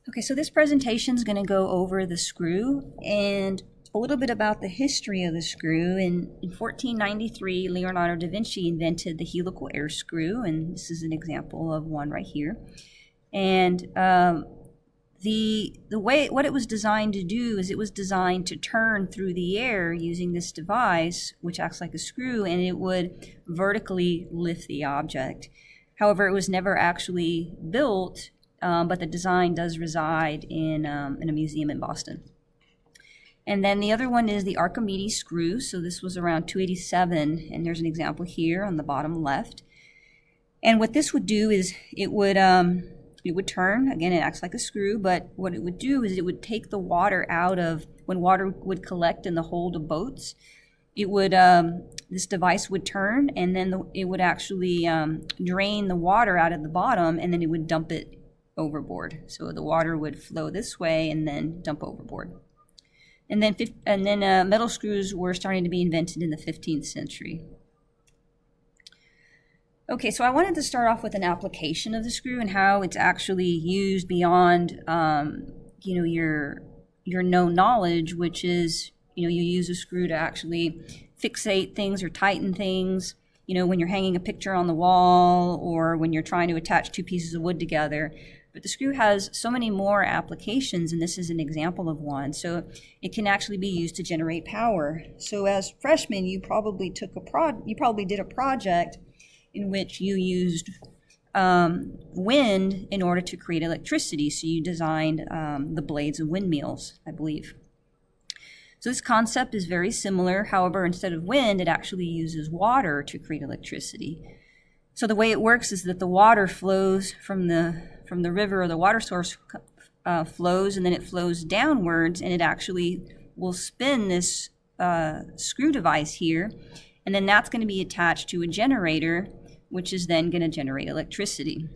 Okay, so this presentation is going to go over the screw and a little bit about the history of the screw. In 1493, Leonardo da Vinci invented the helical air screw, and this is an example of one right here. And the way what it was designed to do is it was designed to turn through the air using this device, which acts like a screw, and it would vertically lift the object. However, it was never actually built, but the design does reside in a museum in Boston. And then the other one is the Archimedes screw. So this was around 287, and there's an example here on the bottom left. And what this would do is it would turn. Again, it acts like a screw, but what it would do is it would take the water out of, when water would collect in the hold of boats, it would this device would turn, and then it would actually drain the water out of the bottom, and then it would dump it overboard. So the water would flow this way and then dump overboard. And then metal screws were starting to be invented in the 15th century. Okay, so I wanted to start off with an application of the screw and how it's actually used beyond your known knowledge, which is you use a screw to actually fixate things or tighten things. When you're hanging a picture on the wall or when you're trying to attach two pieces of wood together. But the screw has so many more applications, and this is an example of one. So it can actually be used to generate power. So as freshmen, you probably did a project in which you used wind in order to create electricity. So you designed the blades of windmills, I believe. So this concept is very similar. However, instead of wind, it actually uses water to create electricity. So the way it works is that the water flows from the river, or the water source flows, and then it flows downwards, and it actually will spin this screw device here, and then that's going to be attached to a generator, which is then going to generate electricity.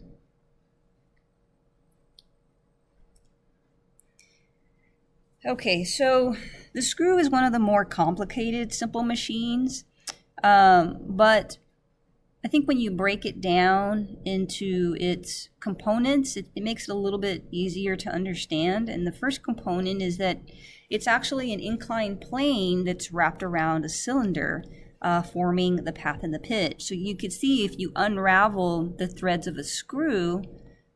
Okay, so the screw is one of the more complicated simple machines, but I think when you break it down into its components, it makes it a little bit easier to understand. And the first component is that it's actually an inclined plane that's wrapped around a cylinder, forming the path and the pitch. So you can see if you unravel the threads of a screw,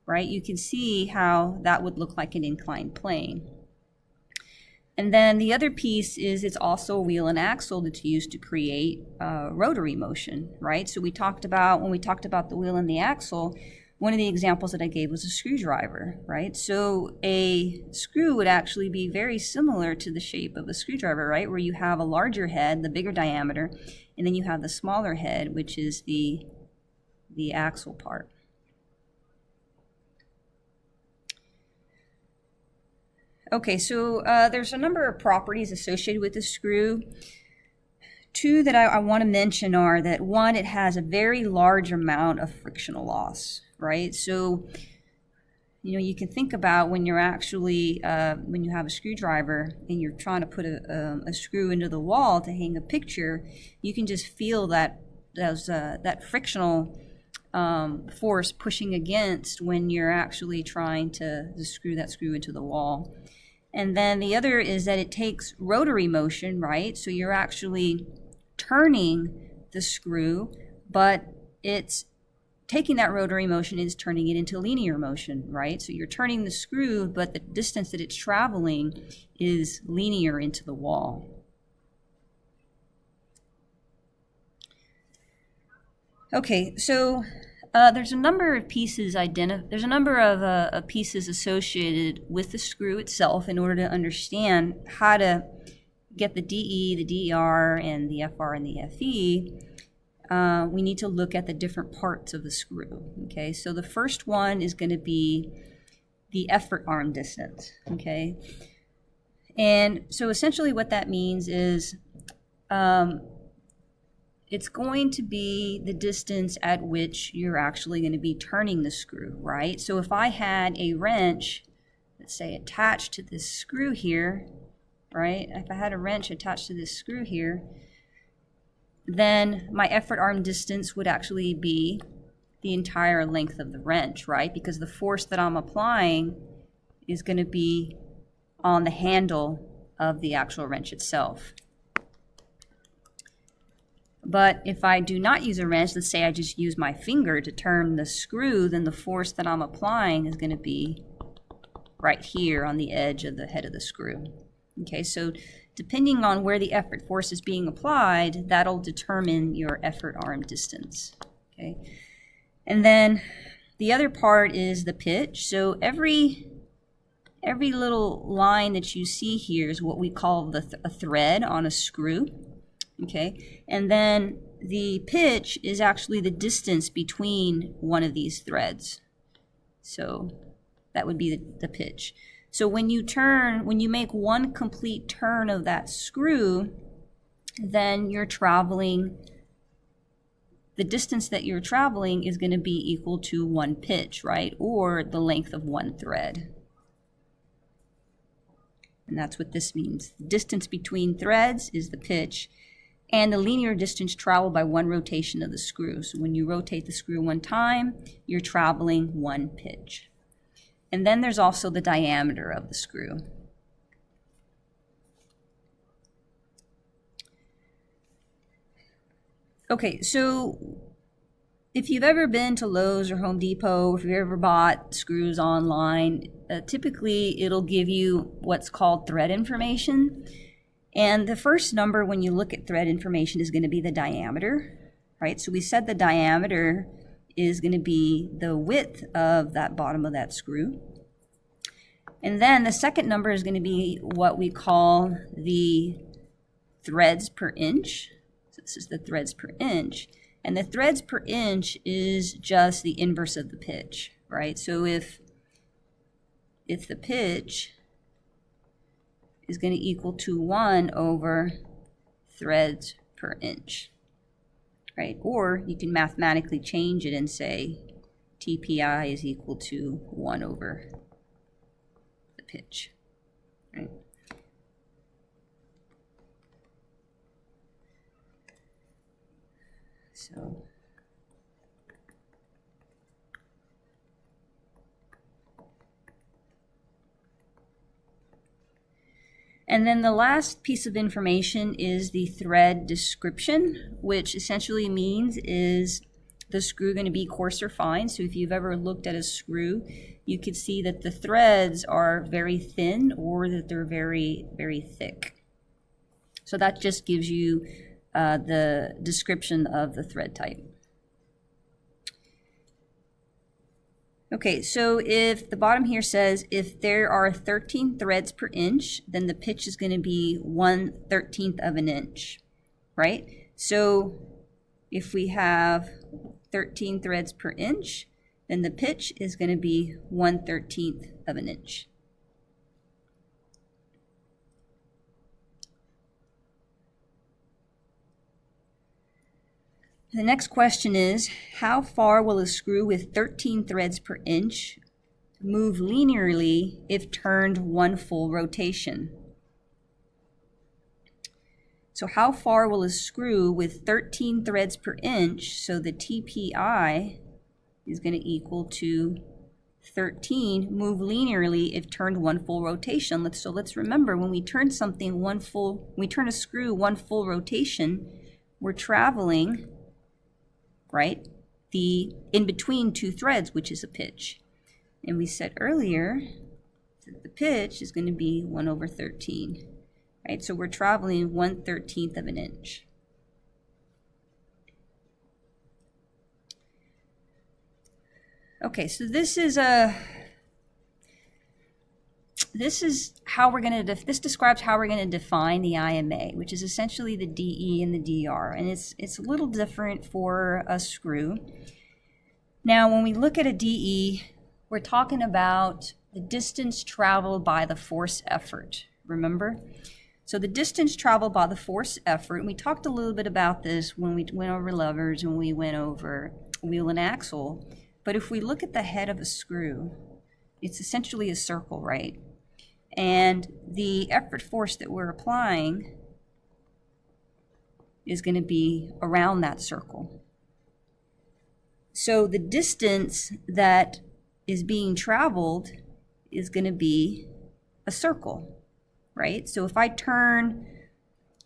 right, you can see how that would look like an inclined plane. And then the other piece is it's also a wheel and axle that's used to create rotary motion, right? So when we talked about the wheel and the axle, one of the examples that I gave was a screwdriver, right? So a screw would actually be very similar to the shape of a screwdriver, right? Where you have a larger head, the bigger diameter, and then you have the smaller head, which is the axle part. Okay, so there's a number of properties associated with the screw. Two that I want to mention are that, one, it has a very large amount of frictional loss, right? So, you can think about when you're actually, when you have a screwdriver and you're trying to put a screw into the wall to hang a picture, you can just feel that frictional force pushing against when you're actually trying to screw that screw into the wall. And then the other is that it takes rotary motion, right? So you're actually turning the screw, but it's taking that rotary motion is turning it into linear motion, right? So you're turning the screw, but the distance that it's traveling is linear into the wall. Okay, so there's a number of pieces pieces associated with the screw itself in order to understand how to get the DE, the DER, and the FR and the FE. We need to look at the different parts of the screw. Okay, so the first one is going to be the effort arm distance. Okay, and so essentially what that means is it's going to be the distance at which you're actually going to be turning the screw, right? So if I had a wrench, let's say, attached to this screw here, right? If I had a wrench attached to this screw here, then my effort arm distance would actually be the entire length of the wrench, right? Because the force that I'm applying is going to be on the handle of the actual wrench itself. But if I do not use a wrench, let's say I just use my finger to turn the screw, then the force that I'm applying is going to be right here on the edge of the head of the screw. Okay, so depending on where the effort force is being applied, that'll determine your effort arm distance. Okay, and then the other part is the pitch. So every little line that you see here is what we call a thread on a screw. Okay, and then the pitch is actually the distance between one of these threads. So that would be the pitch. So when you make one complete turn of that screw, then you're traveling, the distance that you're traveling is going to be equal to one pitch, right? Or the length of one thread. And that's what this means. The distance between threads is the pitch, and the linear distance traveled by one rotation of the screw. So when you rotate the screw one time, you're traveling one pitch. And then there's also the diameter of the screw. Okay, so if you've ever been to Lowe's or Home Depot, if you've ever bought screws online, typically it'll give you what's called thread information. And the first number when you look at thread information is going to be the diameter, right? So we said the diameter is going to be the width of that bottom of that screw. And then the second number is going to be what we call the threads per inch. So this is the threads per inch. And the threads per inch is just the inverse of the pitch, right? So if the pitch is going to equal to 1 over threads per inch, right? Or you can mathematically change it and say TPI is equal to 1 over the pitch, right? So and then the last piece of information is the thread description, which essentially means is the screw going to be coarse or fine. So if you've ever looked at a screw, you could see that the threads are very thin or that they're very, very thick. So that just gives you the description of the thread type. Okay, so if the bottom here says if there are 13 threads per inch, then the pitch is going to be 1/13 of an inch, right? So if we have 13 threads per inch, then the pitch is going to be 1/13 of an inch. The next question is, how far will a screw with 13 threads per inch move linearly if turned one full rotation? So how far will a screw with 13 threads per inch, so the TPI is going to equal to 13, move linearly if turned one full rotation? So let's remember, when we turn something we turn a screw one full rotation, we're traveling, right, the in between two threads, which is a pitch. And we said earlier that the pitch is going to be 1 over 13, right? So we're traveling 1/13 of an inch. Okay, so this describes how we're going to define the IMA, which is essentially the DE and the DR, and it's a little different for a screw. Now, when we look at a DE, we're talking about the distance traveled by the force effort, remember? So the distance traveled by the force effort, and we talked a little bit about this when we went over levers and we went over wheel and axle, but if we look at the head of a screw, it's essentially a circle, right? And the effort force that we're applying is going to be around that circle. So the distance that is being traveled is going to be a circle, right? So if I turn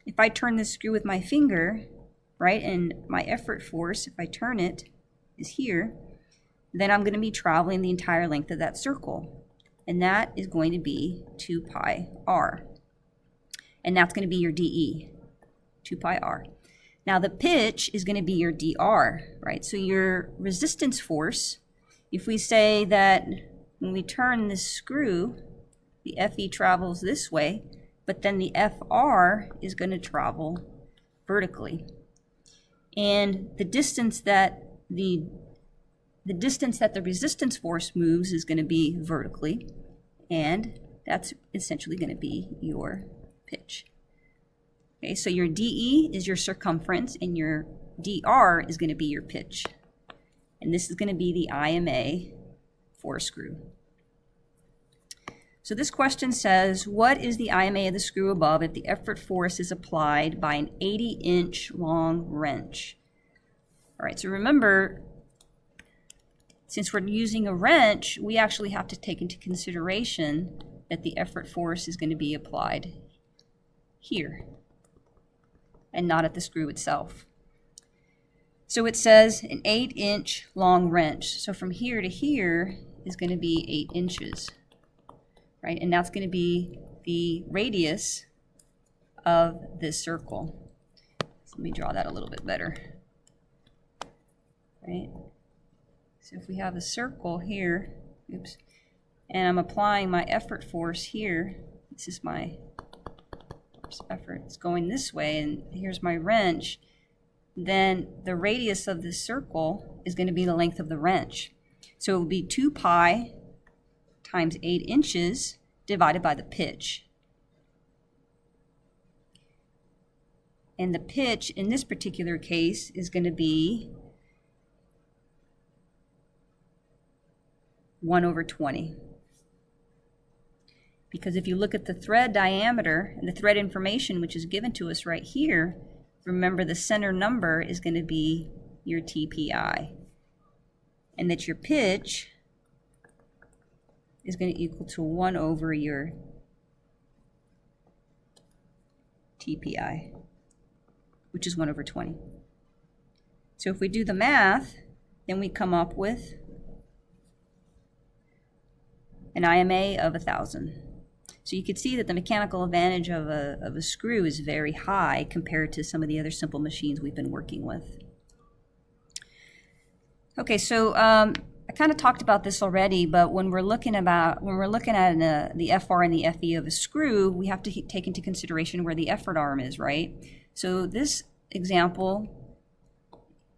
this screw with my finger, right, and my effort force, if I turn it, is here, then I'm going to be traveling the entire length of that circle. And that is going to be 2 pi r. And that's going to be your dE, 2 pi r. Now the pitch is going to be your dr, right? So your resistance force, if we say that when we turn this screw, the Fe travels this way, but then the Fr is going to travel vertically. And the distance that the resistance force moves is going to be vertically, and that's essentially going to be your pitch. Okay, so your dE is your circumference, and your dr is going to be your pitch. And this is going to be the IMA for a screw. So this question says, what is the IMA of the screw above if the effort force is applied by an 80-inch long wrench? All right, so remember, since we're using a wrench, we actually have to take into consideration that the effort force is going to be applied here and not at the screw itself. So it says an 8-inch long wrench. So from here to here is going to be 8 inches, right? And that's going to be the radius of this circle. So let me draw that a little bit better, right? So if we have a circle here, oops, and I'm applying my effort force here, this is my effort, it's going this way, and here's my wrench, then the radius of this circle is going to be the length of the wrench. So it will be 2 pi times 8 inches divided by the pitch. And the pitch in this particular case is going to be 1/20. Because if you look at the thread diameter and the thread information, which is given to us right here, remember the center number is going to be your TPI. And that your pitch is going to equal to 1 over your TPI, which is 1/20. So if we do the math, then we come up with an IMA of 1,000. So you can see that the mechanical advantage of a screw is very high compared to some of the other simple machines we've been working with. Okay, so I kind of talked about this already, but when we're looking at the FR and the FE of a screw, we have to take into consideration where the effort arm is, right? So this example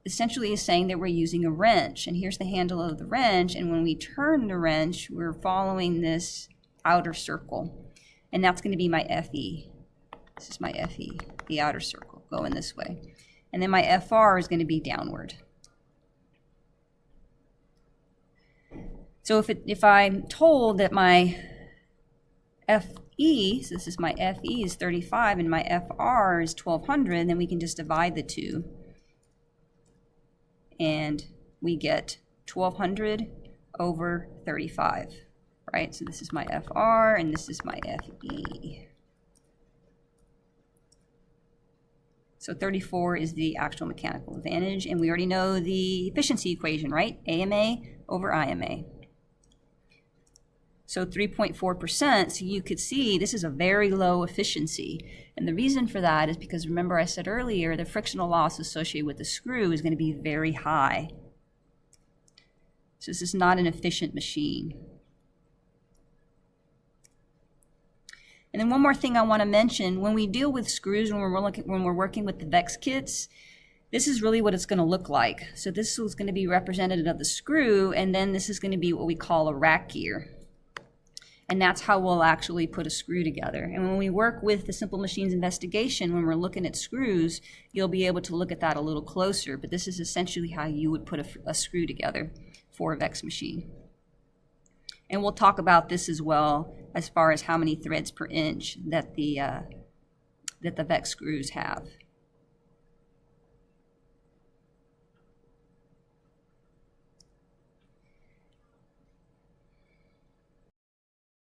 essentially is saying that we're using a wrench, and here's the handle of the wrench, and when we turn the wrench, we're following this outer circle, and that's going to be my FE. This is my FE, the outer circle, going this way. And then my FR is going to be downward. So if I'm told that my FE, so this is my FE is 35 and my FR is 1200, then we can just divide the two. And we get 1200 over 35, right? So this is my FR and this is my FE. So 34 is the actual mechanical advantage, and we already know the efficiency equation, right? AMA over IMA. So 3.4%, so you could see this is a very low efficiency. And the reason for that is because, remember I said earlier, the frictional loss associated with the screw is going to be very high. So this is not an efficient machine. And then one more thing I want to mention, when we deal with screws, when we're working with the VEX kits, this is really what it's going to look like. So this is going to be representative of the screw, and then this is going to be what we call a rack gear. And that's how we'll actually put a screw together. And when we work with the Simple Machines investigation, when we're looking at screws, you'll be able to look at that a little closer. But this is essentially how you would put a screw together for a VEX machine. And we'll talk about this as well as far as how many threads per inch that the VEX screws have.